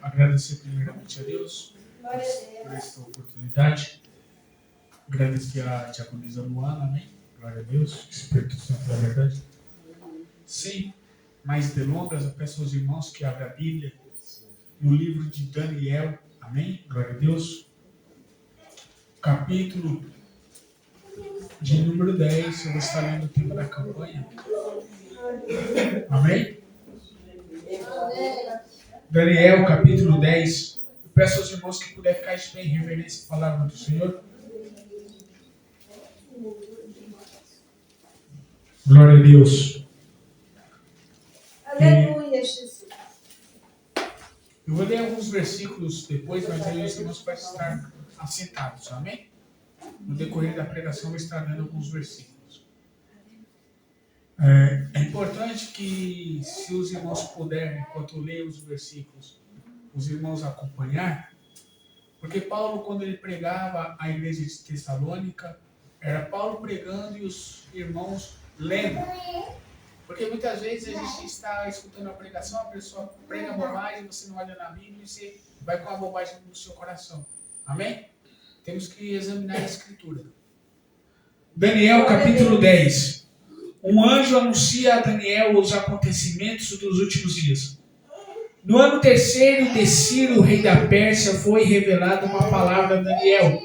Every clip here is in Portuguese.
agradecer primeiramente a Deus por esta oportunidade. Agradecer a diaconisa Luana, amém? Glória a Deus, Espírito Santo da verdade. Sem mais delongas, eu peço aos irmãos que abram a Bíblia no livro de Daniel, amém? Glória a Deus. Capítulo de número 10, eu vou estar lendo o tema da campanha. Amém? Daniel, capítulo 10. Eu peço aos irmãos que puderem ficar de pé em reverência à palavra do Senhor. Glória a Deus. Aleluia, Jesus. Eu vou ler alguns versículos depois, mas aí os irmãos podem estar assentados, amém? No decorrer da pregação, eu vou estar lendo alguns versículos. É importante que, se os irmãos puderem, enquanto eu leio os versículos, os irmãos acompanhar, porque Paulo, quando ele pregava a igreja de Tessalônica, era Paulo pregando e os irmãos lendo. Porque muitas vezes a gente está escutando a pregação, a pessoa prega bobagem, você não olha na Bíblia e você vai com a bobagem no seu coração. Amém? Temos que examinar a Escritura. Daniel, capítulo 10. Um anjo anuncia a Daniel os acontecimentos dos últimos dias. No ano terceiro de Ciro, rei da Pérsia, foi revelada uma palavra a Daniel,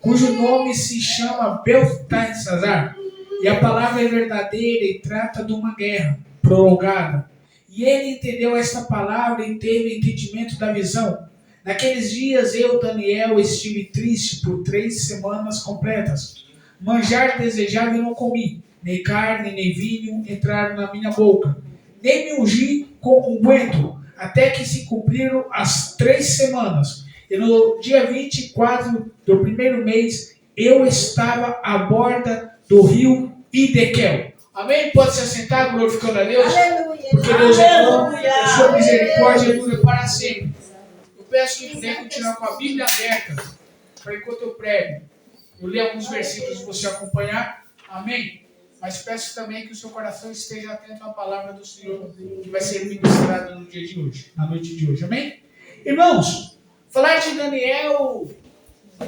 cujo nome se chama Beltesazar. E a palavra é verdadeira e trata de uma guerra prolongada. E ele entendeu esta palavra e teve entendimento da visão. Naqueles dias eu, Daniel, estive triste por 3 semanas completas. Manjar desejável não comi, nem carne, nem vinho entraram na minha boca. Nem me ungi com unguento, até que se cumpriram as 3 semanas. E no dia 24 do primeiro mês, eu estava à borda do rio Hidekel. Amém? Pode se assentar, glorificando a Deus. Aleluia. Porque Deus é bom, a sua misericórdia dura para sempre. Eu peço que puder continuar com a Bíblia aberta, para enquanto eu prego, eu leio alguns versículos para você acompanhar. Amém? Mas peço também que o seu coração esteja atento à palavra do Senhor, que vai ser ministrada no dia de hoje, na noite de hoje. Amém? Irmãos, falar de Daniel,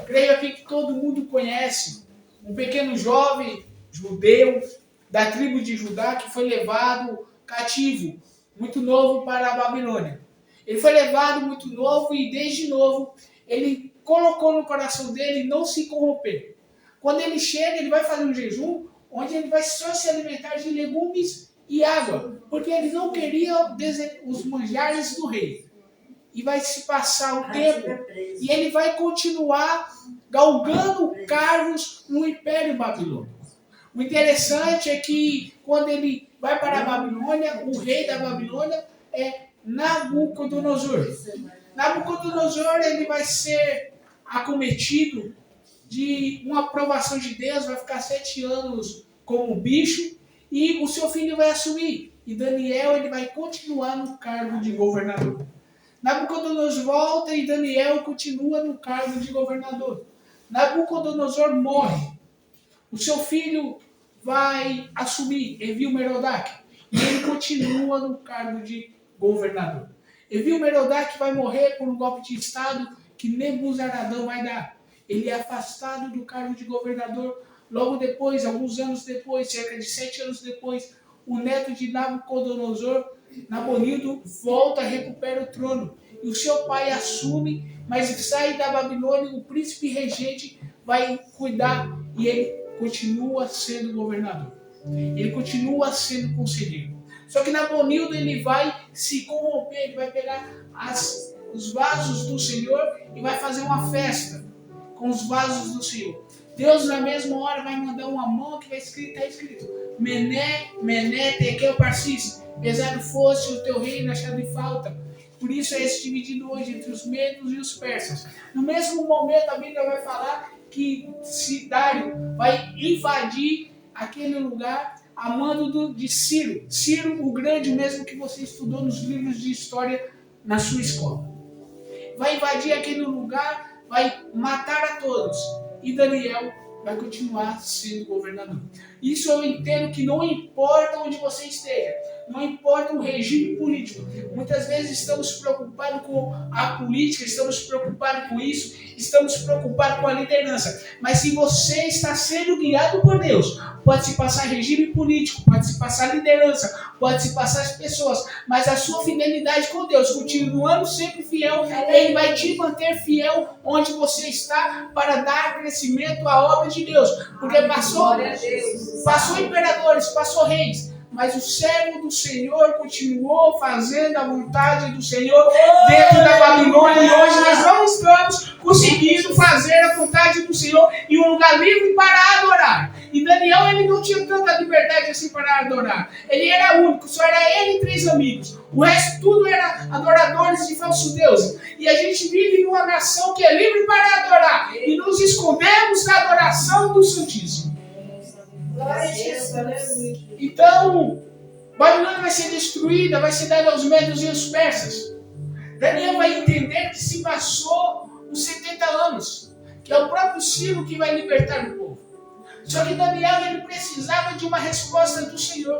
creio aqui que todo mundo conhece. Um pequeno jovem judeu da tribo de Judá que foi levado cativo, muito novo, para a Babilônia. Ele foi levado muito novo e desde novo ele colocou no coração dele não se corromper. Quando ele chega, ele vai fazer um jejum onde ele vai só se alimentar de legumes e água, porque ele não queria os manjares do rei. E vai se passar o tempo e ele vai continuar galgando cargos no Império Babilônico. O interessante é que quando ele vai para a Babilônia, o rei da Babilônia é Nabucodonosor. Nabucodonosor, ele vai ser acometido de uma aprovação de Deus, vai ficar 7 anos como bicho e o seu filho vai assumir. E Daniel, ele vai continuar no cargo de governador. Nabucodonosor volta e Daniel continua no cargo de governador. Nabucodonosor morre. O seu filho vai assumir, Evil-Merodach, e ele continua no cargo de governador. Evil-Merodach vai morrer por um golpe de estado que Nebuzaradã vai dar. Ele é afastado do cargo de governador. Logo depois, alguns anos depois, cerca de 7 anos depois, o neto de Nabucodonosor, Nabonido, volta, recupera o trono. E o seu pai assume, mas sai da Babilônia, o príncipe regente vai cuidar e ele continua sendo governador. Ele continua sendo conselheiro. Só que Nabonido, ele vai se corromper, ele vai pegar os vasos do Senhor e vai fazer uma festa com os vasos do Senhor. Deus na mesma hora vai mandar uma mão que está escrito Mené, Mené, Tekel, Parsis, pesado fosse o teu reino achado em falta. Por isso é esse dividido hoje entre os medos e os persas. No mesmo momento a Bíblia vai falar que Dário vai invadir aquele lugar a mando de Ciro. Ciro o Grande, mesmo que você estudou nos livros de história na sua escola. Vai invadir aquele lugar, vai matar a todos. E Daniel vai continuar sendo governador. Isso eu entendo que não importa onde você esteja. não importa o regime político. Muitas vezes estamos preocupados com a política, estamos preocupados com isso, estamos preocupados com a liderança. Mas se você está sendo guiado por Deus, pode se passar regime político, pode se passar liderança, pode se passar as pessoas, mas a sua fidelidade com Deus, continuando sempre fiel, Ele vai te manter fiel onde você está para dar crescimento à obra de Deus. Porque passou imperadores, passou reis, mas o servo do Senhor continuou fazendo a vontade do Senhor dentro da Babilônia. E hoje nós não estamos conseguindo fazer a vontade do Senhor em um lugar livre para adorar. E Daniel, ele não tinha tanta liberdade assim para adorar. Ele era único, só era ele e 3 amigos. O resto tudo era adoradores de falsos deuses. E a gente vive em uma nação que é livre para adorar. E nos escondemos da adoração do Santíssimo. Então, Babilônia vai ser destruída, vai ser dada aos medos e aos persas. Daniel vai entender que se passou os 70 anos, que é o próprio Ciro que vai libertar o povo. Só que Daniel, ele precisava de uma resposta do Senhor.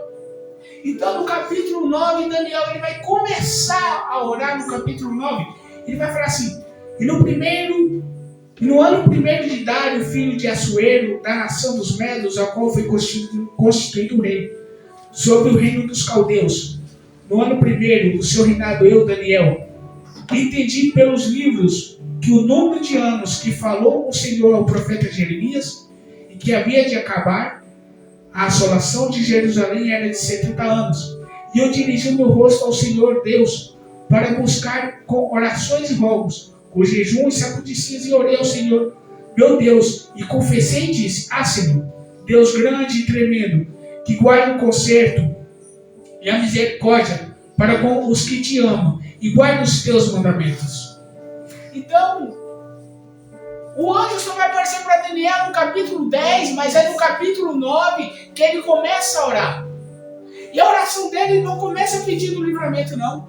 Então, no capítulo 9, Daniel, ele vai começar a orar no capítulo 9. Ele vai falar assim: e no ano primeiro de Dário, filho de Assuero, da nação dos Medos, ao qual foi constituído o rei, sobre o reino dos caldeus. No ano primeiro do seu reinado, eu, Daniel, entendi pelos livros que o número de anos que falou o Senhor ao profeta Jeremias, e que havia de acabar a assolação de Jerusalém, era de 70 anos. E eu dirigi o meu rosto ao Senhor Deus, para buscar com orações e rogos, com jejum e sacudicias, e orei ao Senhor, meu Deus, e confessei e disse: Senhor, Deus grande e tremendo, que guarda o conserto e a misericórdia para com os que te amam, e guarda os teus mandamentos. Então, o anjo só vai aparecer para Daniel no capítulo 10, mas é no capítulo 9 que ele começa a orar. E a oração dele não começa pedindo livramento, não.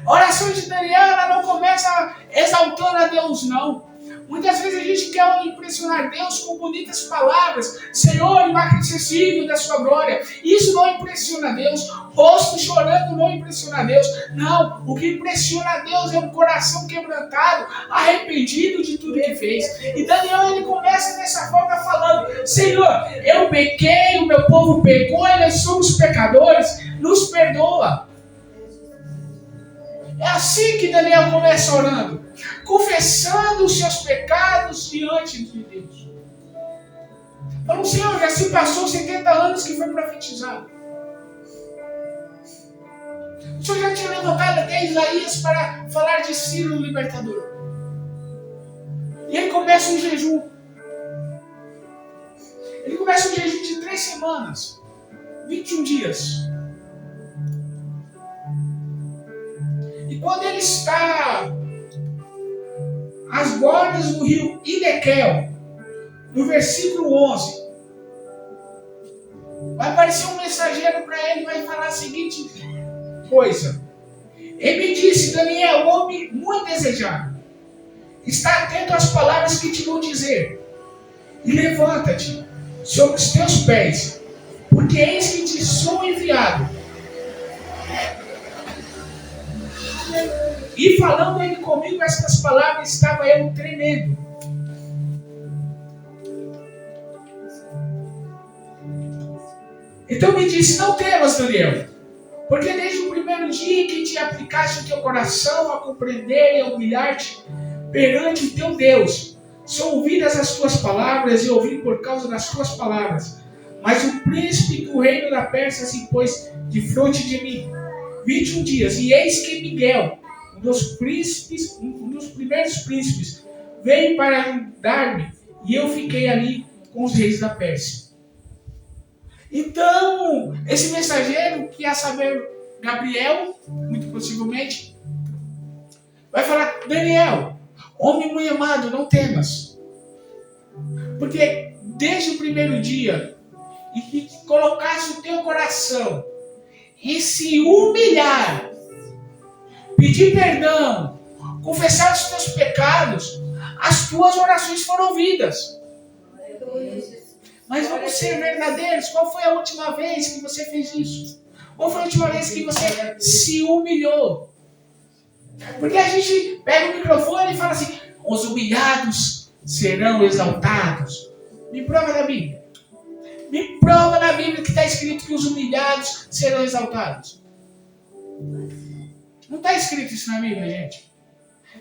A oração de Daniel, ela não começa exaltando a Deus, não. Muitas vezes a gente quer impressionar Deus com bonitas palavras. Senhor, inacessível da sua glória. Isso não impressiona Deus. Rosto chorando não impressiona Deus. Não, o que impressiona Deus é um coração quebrantado, arrependido de tudo que fez. E Daniel, ele começa dessa forma falando: Senhor, eu pequei, o meu povo pecou, e nós somos pecadores, nos perdoa. É assim que Daniel começa orando, confessando os seus pecados diante de Deus. Falou: Senhor, já se passou 70 anos que foi profetizado. O Senhor já tinha levantado até Isaías para falar de Ciro o libertador. E ele começa um jejum. Ele começa um jejum de 3 semanas, 21 dias. E quando ele está às bordas do rio Hidekel, no versículo 11, vai aparecer um mensageiro para ele e vai falar a seguinte coisa: ele me disse, Daniel, homem muito desejado, está atento às palavras que te vou dizer, e levanta-te sobre os teus pés, porque eis que te sou enviado. E falando ele comigo estas palavras, estava eu tremendo. Então me disse: não temas, Daniel, porque desde o primeiro dia que te aplicaste o teu coração a compreender e a humilhar-te perante o teu Deus, são ouvidas as tuas palavras e ouvi por causa das tuas palavras. Mas o príncipe do reino da Pérsia se pôs de frente de mim 21 dias, e eis que Miguel, um dos primeiros príncipes, veio para ajudar-me, e eu fiquei ali com os reis da Pérsia. Então, esse mensageiro, que ia saber Gabriel, muito possivelmente, vai falar: Daniel, homem muito amado, não temas. Porque desde o primeiro dia, e que colocasse o teu coração em se humilhar, pedir perdão, confessar os teus pecados, as tuas orações foram ouvidas. Mas vamos ser verdadeiros. Qual foi a última vez que você fez isso? Qual foi a última vez que você se humilhou? Porque a gente pega o microfone e fala assim, os humilhados serão exaltados. Me prova na Bíblia. Me prova na Bíblia que está escrito que os humilhados serão exaltados. Não está escrito isso na Bíblia, gente.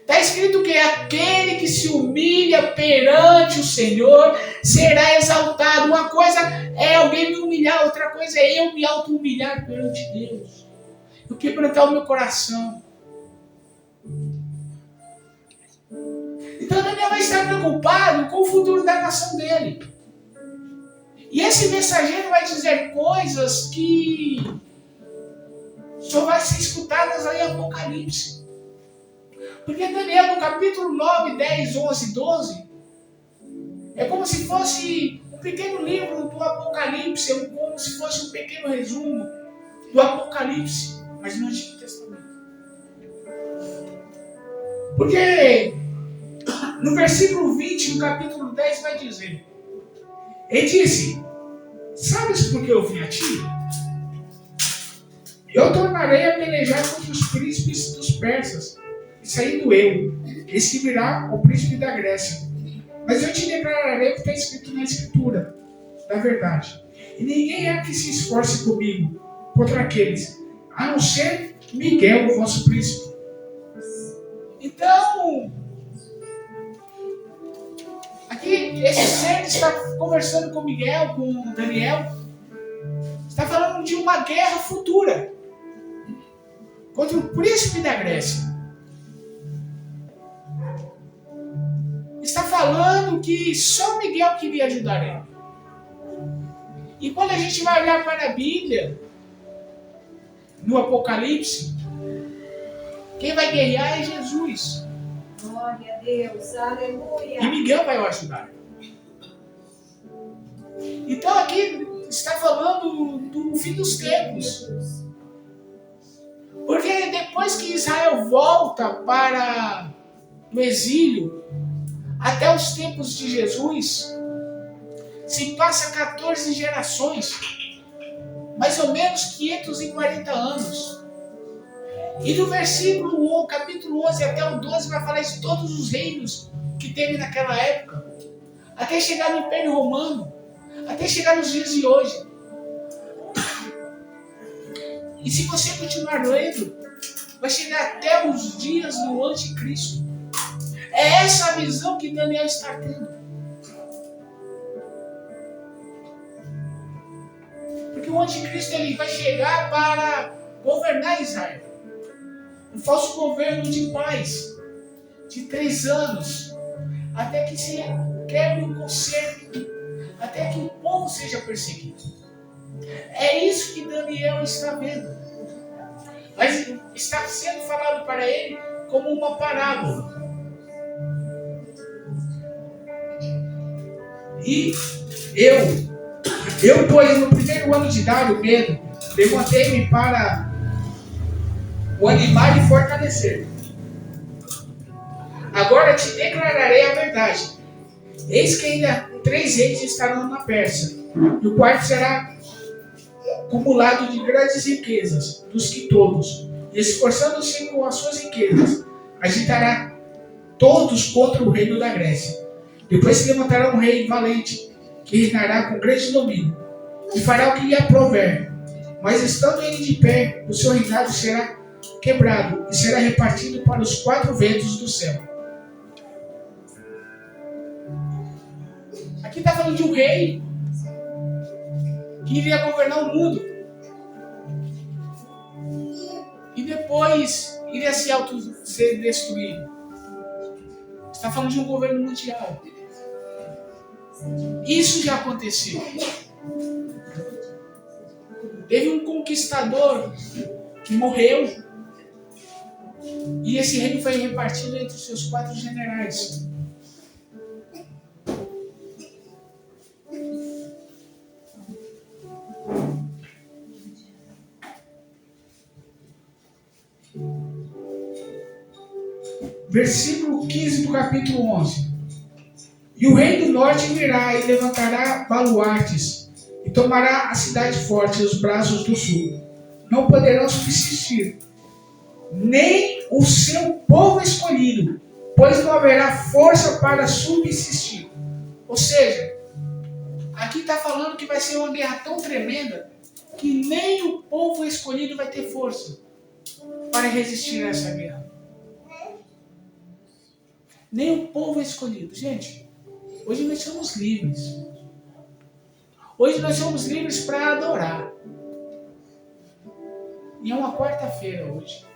Está escrito que aquele que se humilha perante o Senhor será exaltado. Uma coisa é alguém me humilhar, outra coisa é eu me auto-humilhar perante Deus. Eu quebrantar o meu coração. Então Daniel vai estar preocupado com o futuro da nação dele. E esse mensageiro vai dizer coisas que só vai ser escutadas aí em Apocalipse. Porque Daniel, no capítulo 9, 10, 11, 12, é como se fosse um pequeno livro do Apocalipse, é como se fosse um pequeno resumo do Apocalipse, mas no Antigo Testamento. Porque no versículo 20, no capítulo 10, vai dizer, ele disse, sabes por que eu vim a ti? Eu tornarei a pelejar contra os príncipes dos persas, e saindo eu, eis que virá o príncipe da Grécia. Mas eu te declararei o que está escrito na Escritura, da verdade. E ninguém há que se esforce comigo contra aqueles, a não ser Miguel, o vosso príncipe. Então, aqui esse ser está conversando com Miguel, com Daniel, está falando de uma guerra futura contra o príncipe da Grécia. Está falando que só Miguel queria ajudar ele. E quando a gente vai olhar para a Bíblia, no Apocalipse, quem vai guerrear é Jesus. Glória a Deus, aleluia. E Miguel vai o ajudar. Então aqui está falando do fim dos tempos. Porque depois que Israel volta para o exílio, até os tempos de Jesus, se passa 14 gerações, mais ou menos 540 anos. E do versículo 1, capítulo 11 até o 12 vai falar de todos os reinos que teve naquela época, até chegar no Império Romano, até chegar nos dias de hoje. E se você continuar lendo, vai chegar até os dias do Anticristo. É essa a visão que Daniel está tendo. Porque o Anticristo ele vai chegar para governar Israel. Um falso governo de paz, de 3 anos, até que se quebre o conserto, até que o povo seja perseguido. É isso que Daniel está vendo. Mas está sendo falado para ele como uma parábola. E eu, pois, no primeiro ano de Dário, Pedro, levantei-me para o animar e fortalecer. Agora te declararei a verdade. Eis que ainda 3 reis estarão na Pérsia, e o quarto será acumulado de grandes riquezas, dos que todos, e esforçando-se com as suas riquezas, agitará todos contra o reino da Grécia. Depois se levantará um rei valente, que reinará com grande domínio, e fará o que lhe aprouver. Mas estando ele de pé, o seu reinado será quebrado, e será repartido para os 4 ventos do céu. Aqui está falando de um rei que iria governar o mundo. E depois iria ser destruído. Está falando de um governo mundial. Isso já aconteceu. Teve um conquistador que morreu. E esse reino foi repartido entre os seus 4 generais. Versículo 15 do capítulo 11. E o rei do norte virá e levantará baluartes, e tomará a cidade forte e os braços do sul. não poderão subsistir, nem o seu povo escolhido, pois não haverá força para subsistir. Ou seja, aqui está falando que vai ser uma guerra tão tremenda que nem o povo escolhido vai ter força para resistir a essa guerra. Nem o povo escolhido. Gente, hoje nós somos livres. Hoje nós somos livres para adorar. E é uma quarta-feira hoje.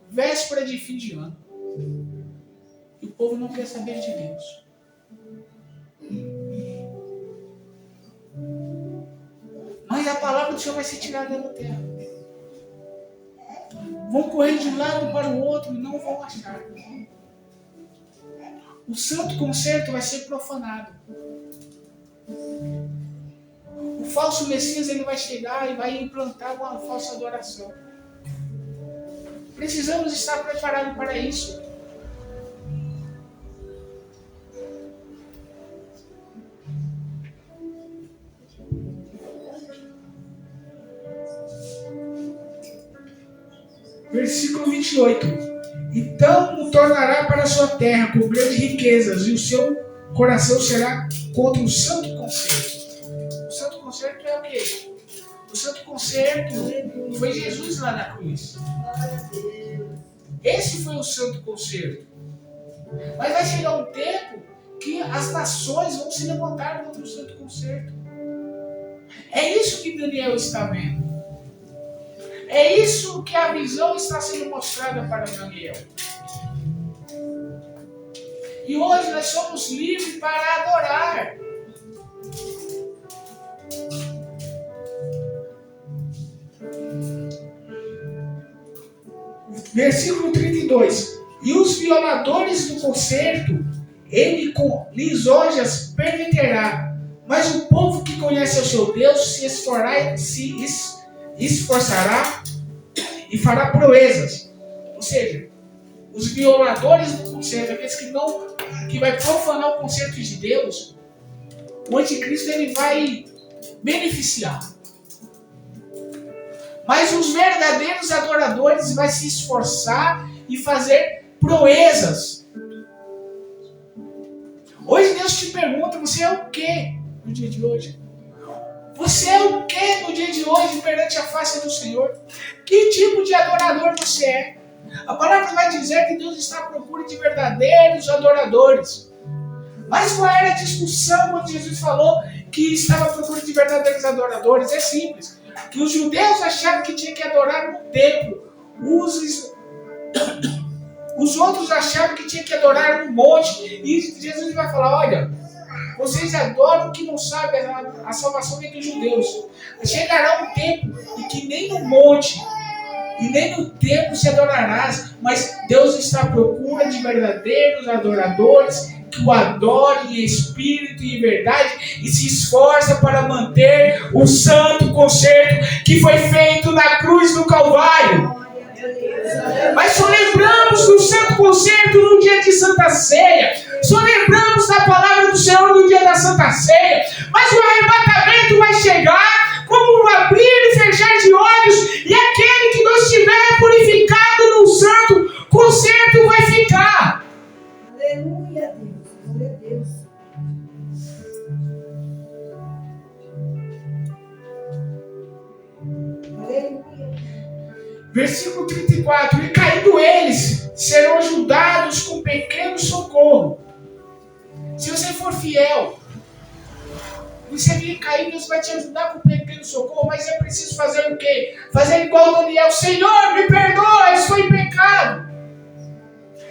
Véspera de fim de ano. E o povo não quer saber de Deus. Mas a palavra do Senhor vai ser tirada da terra. Vão correr de um lado para o outro e não vão achar. O santo concerto vai ser profanado. O falso Messias ele vai chegar e vai implantar uma falsa adoração. Precisamos estar preparados para isso. Versículo 28. Então o tornará para a sua terra com grandes riquezas, e o seu coração será contra o santo concerto. O santo concerto é o quê? O santo concerto foi Jesus lá na cruz. Esse foi o santo concerto. Mas vai chegar um tempo que as nações vão se levantar contra o santo concerto. É isso que Daniel está vendo. É isso que a visão está sendo mostrada para Daniel. E hoje nós somos livres para adorar. Versículo 32. E os violadores do concerto, ele com lisonjas permitirá. Mas o povo que conhece o seu Deus se esforçará e fará proezas. Ou seja, os violadores do concerto, aqueles que vai profanar o concerto de Deus, o anticristo ele vai beneficiar. Mas os verdadeiros adoradores vai se esforçar e fazer proezas. Hoje Deus te pergunta, você é o que no dia de hoje? Você é o que no dia de hoje perante a face do Senhor? Que tipo de adorador você é? A palavra vai dizer que Deus está à procura de verdadeiros adoradores. Mas qual era a discussão quando Jesus falou que estava à procura de verdadeiros adoradores? É simples. Que os judeus achavam que tinha que adorar no templo. Os outros achavam que tinha que adorar no monte. E Jesus vai falar, olha, vocês adoram o que não sabem, a salvação vem dos judeus. Chegará um tempo em que nem no monte e nem no templo se adorarás, mas Deus está à procura de verdadeiros adoradores que o adorem em espírito e em verdade e se esforça para manter o santo concerto que foi feito na cruz do Calvário. Mas só lembramos do santo concerto no dia de Santa Ceia. Só lembramos da palavra do Senhor no dia da Santa Ceia. Mas o arrebatamento vai chegar como um abrir e fechar de olhos. E aquele que não estiver purificado no santo concerto vai ficar. Aleluia, Deus. Glória a Deus. Aleluia. Versículo 34. E caindo eles, serão ajudados com pequeno socorro. Se você for fiel, você vir cair, Deus vai te ajudar com pequeno socorro, mas é preciso fazer o quê? Fazer igual Daniel. Senhor, me perdoa, eu estou em pecado.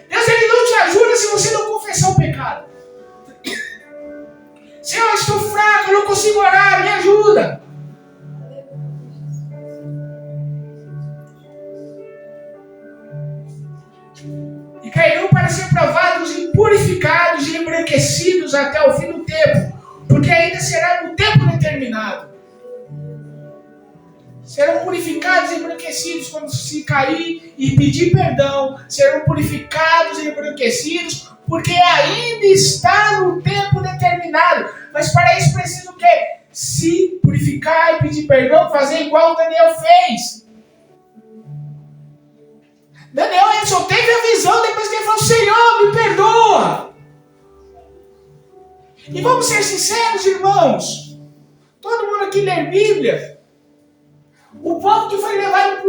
Deus ele não te ajuda se você não confessar o pecado. Senhor, eu estou fraco, eu não consigo orar, me ajuda. E cairão para ser provados e purificados e embranquecidos até o fim do tempo, porque ainda será no tempo determinado. Serão purificados e embranquecidos quando se cair e pedir perdão. Serão purificados e embranquecidos, porque ainda está no tempo determinado. Mas para isso precisa o quê? se purificar e pedir perdão, fazer igual o Daniel fez. Daniel ele só teve a visão depois que ele falou: Senhor, me perdoa. E vamos ser sinceros, irmãos. Todo mundo aqui lê Bíblia. O povo que foi levado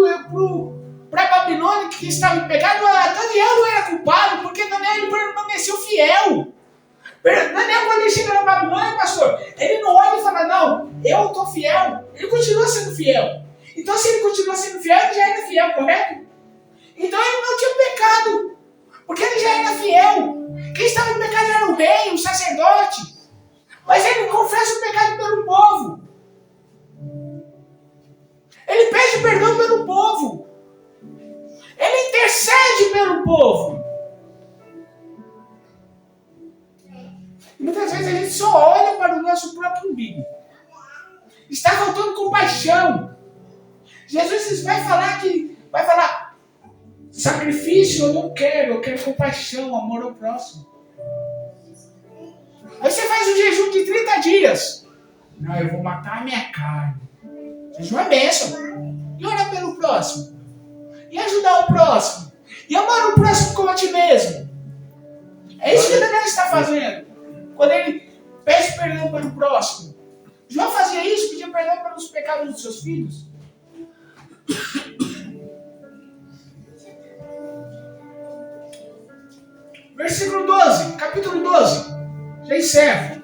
para a Babilônia, que estava em pecado, Daniel não era culpado, porque Daniel ele permaneceu fiel. Daniel, quando ele chega na Babilônia, pastor, ele não olha e fala: não, eu estou fiel. Ele continua sendo fiel. Então, se ele continua sendo fiel, ele já era fiel, correto? Então, ele não tinha pecado, porque ele já era fiel. Quem estava em pecado era o rei, o sacerdote. Mas ele confessa o pecado pelo povo. Ele pede perdão pelo povo. Ele intercede pelo povo. Muitas vezes a gente só olha para o nosso próprio umbigo. Está faltando compaixão. Jesus vai falar, sacrifício eu não quero, eu quero compaixão, amor ao próximo. Aí você faz um jejum de 30 dias. Não, eu vou matar a minha carne. Jejum é bênção. E orar pelo próximo. E ajudar o próximo. E amar o próximo como a ti mesmo. É isso que Daniel está fazendo. Quando ele pede perdão pelo próximo. João fazia isso, pedia perdão pelos pecados dos seus filhos. Versículo 12, capítulo 12. Já encerro.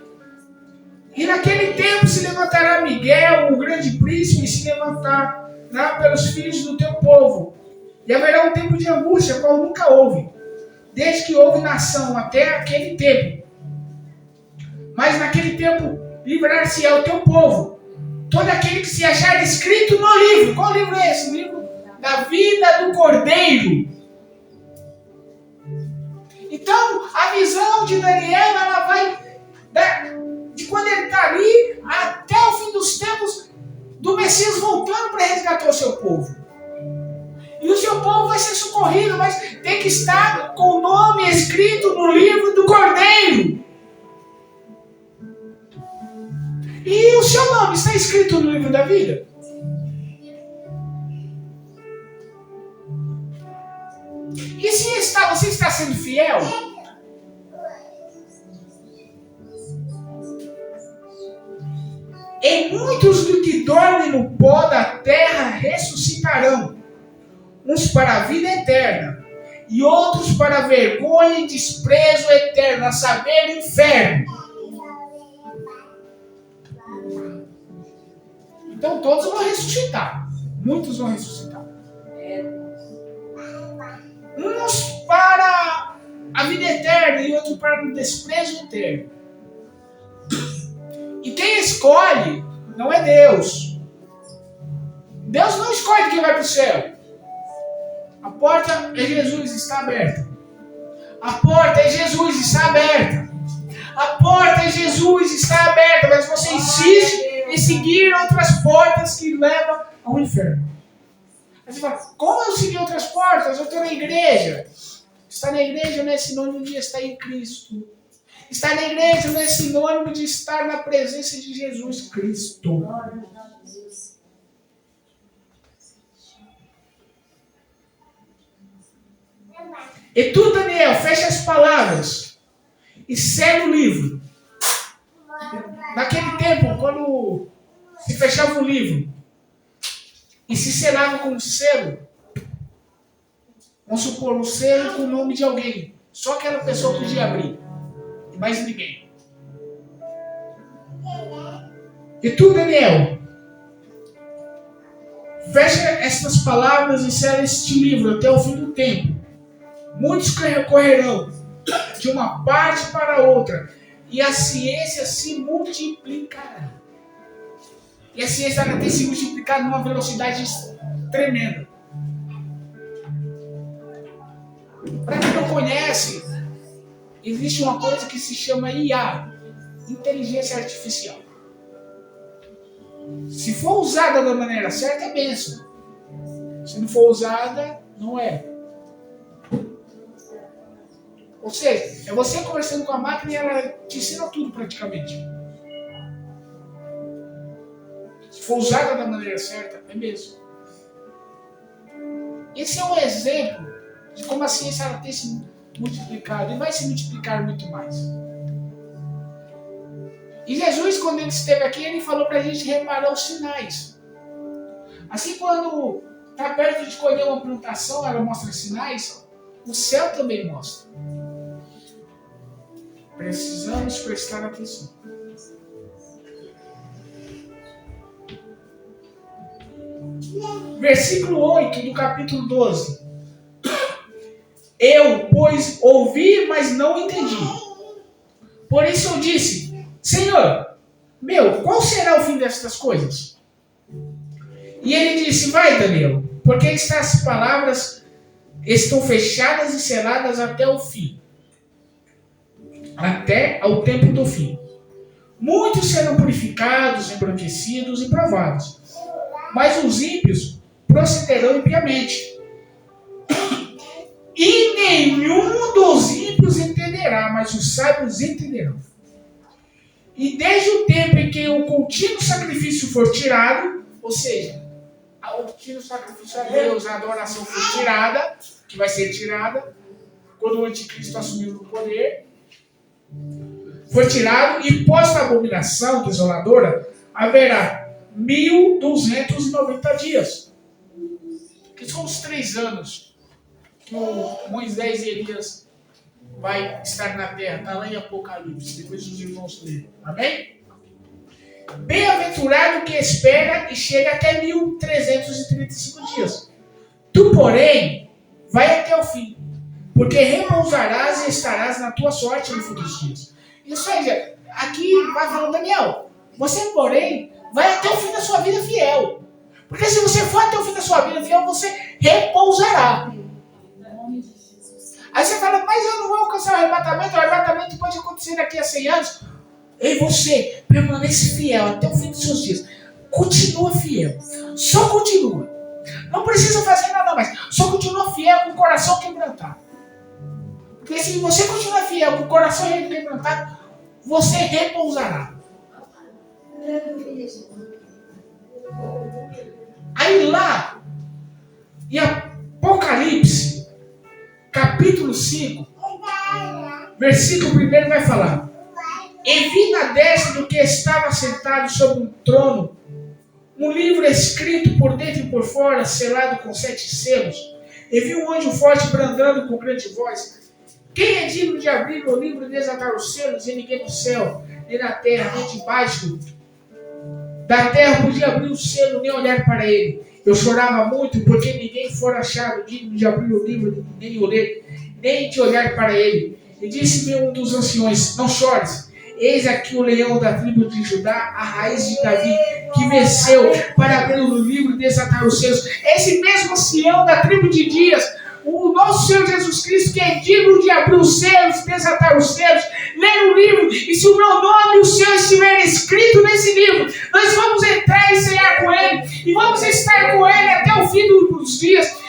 E naquele tempo se levantará Miguel, o grande príncipe, e se levantará pelos filhos do teu povo. E haverá um tempo de angústia, qual nunca houve, desde que houve nação até aquele tempo. Mas naquele tempo livrar-se-á o teu povo, todo aquele que se achar escrito no livro. Qual livro é esse? O livro da vida do Cordeiro. Então, a visão de Daniel, ela vai de quando ele está ali até o fim dos tempos do Messias voltando para resgatar o seu povo. E o seu povo vai ser socorrido, mas tem que estar com o nome escrito no livro do Cordeiro. E o seu nome está escrito no livro da vida? E se você está sendo fiel? E muitos do que dormem no pó da terra ressuscitarão, uns para a vida eterna, e outros para a vergonha e desprezo eterno, a saber, o inferno. Então todos vão ressuscitar. Muitos vão ressuscitar. Uns para a vida eterna e outros para o desprezo eterno. E quem escolhe não é Deus. Deus não escolhe quem vai para o céu. A porta é Jesus, está aberta. A porta é Jesus, está aberta. A porta é Jesus, está aberta. Mas você insiste em seguir outras portas que levam ao inferno. Aí você fala: como eu segui outras portas? Eu estou na igreja. Estar na igreja não é sinônimo de estar em Cristo. Estar na igreja não é sinônimo de estar na presença de Jesus Cristo. E tu, Daniel, fecha as palavras e segue o livro. Naquele tempo, quando se fechava o livro e se selava com um selo, vamos supor, um selo com o nome de alguém, só aquela pessoa podia abrir, e mais ninguém. E tu, Daniel, fecha estas palavras e sela este livro até o fim do tempo. Muitos correrão de uma parte para outra, e a ciência se multiplicará. E a ciência tem se multiplicado numa velocidade tremenda. Para quem não conhece, existe uma coisa que se chama IA, Inteligência Artificial. Se for usada da maneira certa, é bênção. Se não for usada, não é. Ou seja, é você conversando com a máquina e ela te ensina tudo praticamente. for usada da maneira certa, é mesmo. Esse é um exemplo de como a ciência ela tem se multiplicado e vai se multiplicar muito mais. E Jesus, quando ele esteve aqui, ele falou para a gente reparar os sinais. Assim, quando está perto de colher uma plantação, ela mostra sinais, o céu também mostra. Precisamos prestar atenção. Versículo 8 do capítulo 12. Eu, pois, ouvi, mas não entendi. Por isso eu disse, Senhor, qual será o fim destas coisas? E ele disse, vai, Daniel, porque estas palavras estão fechadas e seladas até o fim. Até ao tempo do fim. Muitos serão purificados, embranquecidos e provados. Mas os ímpios procederão impiamente. E nenhum dos ímpios entenderá, mas os sábios entenderão. E desde o tempo em que o contínuo sacrifício for tirado, ou seja, o contínuo sacrifício a Deus, a adoração for tirada, que vai ser tirada, quando o anticristo assumiu o poder, for tirado, e posta a abominação desoladora, haverá 1290 dias. Que são os 3 anos que o Moisés e Elias vai estar na terra. Está lá em Apocalipse. Depois os irmãos lerem. Amém? Bem-aventurado que espera e chega até 1335 dias. Tu, porém, vai até o fim, porque repousarás e estarás na tua sorte no fim dos dias. Isso aí, aqui vai falando, Daniel, você, porém, vai até o fim da sua vida fiel. Porque se você for até o fim da sua vida fiel, você repousará. Aí você fala, mas eu não vou alcançar o arrebatamento pode acontecer daqui a 100 anos. E você permanece fiel até o fim dos seus dias. Continua fiel. Só continua. Não precisa fazer nada mais. Só continua fiel com o coração quebrantado. Porque se você continuar fiel com o coração quebrantado, você repousará. Aí lá, em Apocalipse, capítulo 5, versículo 1 vai falar: E vi na destra do que estava sentado sobre um trono um livro escrito por dentro e por fora, selado com 7 selos. E vi um anjo forte bradando com grande voz: Quem é digno de abrir o livro e desatar os selos? E ninguém no céu, nem na terra, nem debaixo da terra podia abrir o selo, nem olhar para ele. Eu chorava muito, porque ninguém fora achado digno de abrir o livro, nem o ler, nem de olhar para ele. E disse-me um dos anciões: Não chores. Eis aqui o leão da tribo de Judá, a raiz de Davi, que venceu para abrir o livro e desatar os selos. Esse mesmo ancião da tribo de Dias, o nosso Senhor Jesus Cristo, que é digno de abrir os selos, desatar os selos, ler o livro, e se o meu nome e o seu estiver escrito nesse livro, nós vamos entrar e cear com ele, e vamos estar com ele até o fim dos dias.